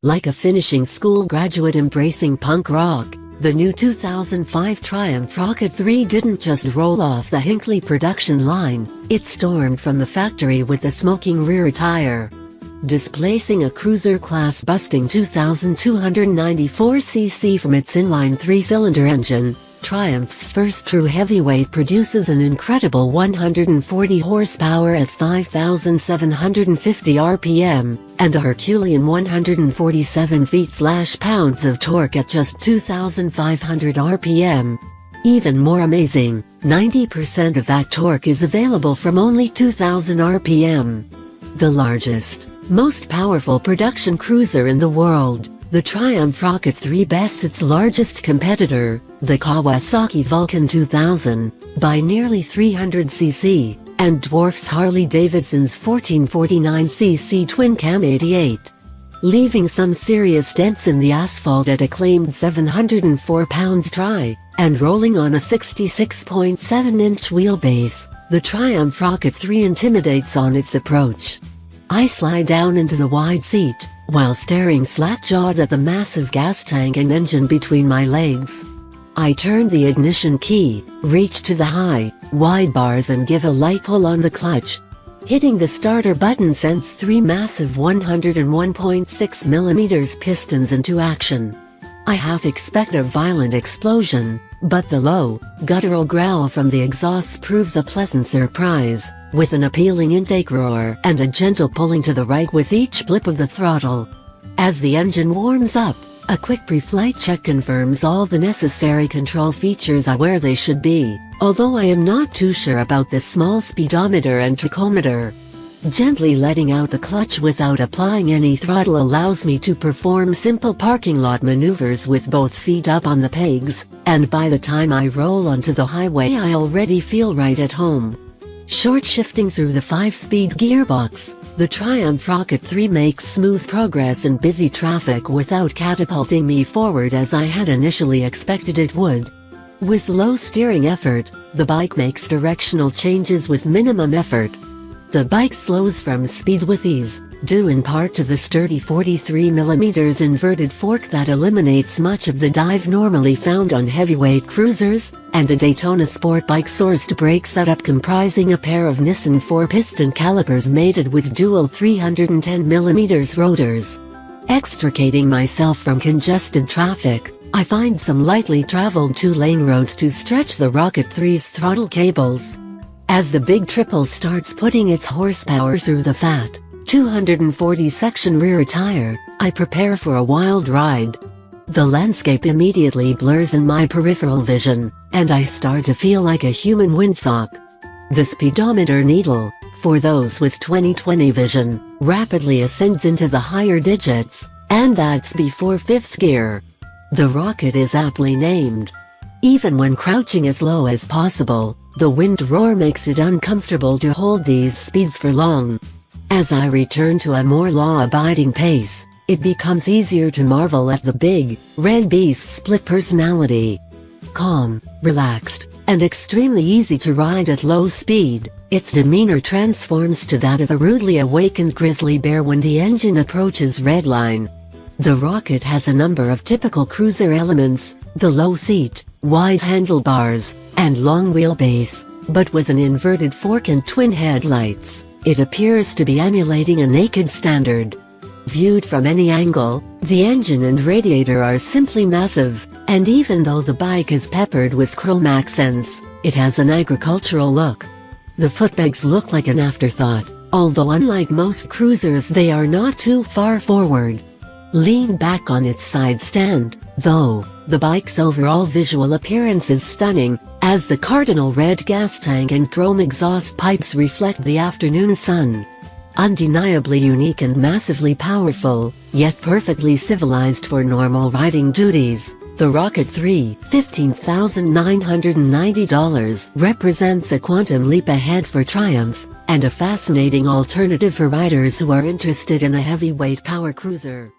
Like a finishing school graduate embracing punk rock, the new 2005 Triumph Rocket 3 didn't just roll off the Hinckley production line, it stormed from the factory with a smoking rear tire. Displacing a cruiser-class busting 2,294cc from its inline 3-cylinder engine, Triumph's first true heavyweight produces an incredible 140 horsepower at 5,750 RPM, and a Herculean 147 feet/pounds of torque at just 2,500 RPM. Even more amazing, 90% of that torque is available from only 2,000 RPM. The largest, most powerful production cruiser in the world, the Triumph Rocket 3 bests its largest competitor, the Kawasaki Vulcan 2000, by nearly 300cc, and dwarfs Harley-Davidson's 1449cc twin-cam 88. Leaving some serious dents in the asphalt at a claimed 704 pounds dry, and rolling on a 66.7-inch wheelbase, the Triumph Rocket 3 intimidates on its approach. I slide down into the wide seat, while staring slack-jawed at the massive gas tank and engine between my legs. I turn the ignition key, reach to the high, wide bars and give a light pull on the clutch. Hitting the starter button sends 3 massive 101.6mm pistons into action. I half expect a violent explosion, but the low, guttural growl from the exhaust proves a pleasant surprise, with an appealing intake roar and a gentle pulling to the right with each blip of the throttle. As the engine warms up, a quick pre-flight check confirms all the necessary control features are where they should be, although I am not too sure about the small speedometer and tachometer. Gently letting out the clutch without applying any throttle allows me to perform simple parking lot maneuvers with both feet up on the pegs, and by the time I roll onto the highway I already feel right at home. Short shifting through the 5-speed gearbox, the Triumph Rocket 3 makes smooth progress in busy traffic without catapulting me forward as I had initially expected it would. With low steering effort, the bike makes directional changes with minimum effort. The bike slows from speed with ease, due in part to the sturdy 43mm inverted fork that eliminates much of the dive normally found on heavyweight cruisers, and a Daytona sport bike sourced brake setup comprising a pair of Nissan 4-piston calipers mated with dual 310mm rotors. Extricating myself from congested traffic, I find some lightly traveled 2-lane roads to stretch the Rocket 3's throttle cables. As the big triple starts putting its horsepower through the fat, 240-section rear tire, I prepare for a wild ride. The landscape immediately blurs in my peripheral vision, and I start to feel like a human windsock. The speedometer needle, for those with 20/20 vision, rapidly ascends into the higher digits, and that's before 5th gear. The Rocket is aptly named. Even when crouching as low as possible, the wind roar makes it uncomfortable to hold these speeds for long. As I return to a more law-abiding pace, it becomes easier to marvel at the big, red beast's split personality. Calm, relaxed, and extremely easy to ride at low speed, its demeanor transforms to that of a rudely awakened grizzly bear when the engine approaches redline. The Rocket has a number of typical cruiser elements: the low seat, wide handlebars, and long wheelbase, but with an inverted fork and twin headlights, it appears to be emulating a naked standard. Viewed from any angle, the engine and radiator are simply massive, and even though the bike is peppered with chrome accents, it has an agricultural look. The footpegs look like an afterthought, although unlike most cruisers they are not too far forward. Lean back on its side stand, though, the bike's overall visual appearance is stunning, as the cardinal red gas tank and chrome exhaust pipes reflect the afternoon sun. Undeniably unique and massively powerful, yet perfectly civilized for normal riding duties, the Rocket 3, $15,990, represents a quantum leap ahead for Triumph, and a fascinating alternative for riders who are interested in a heavyweight power cruiser.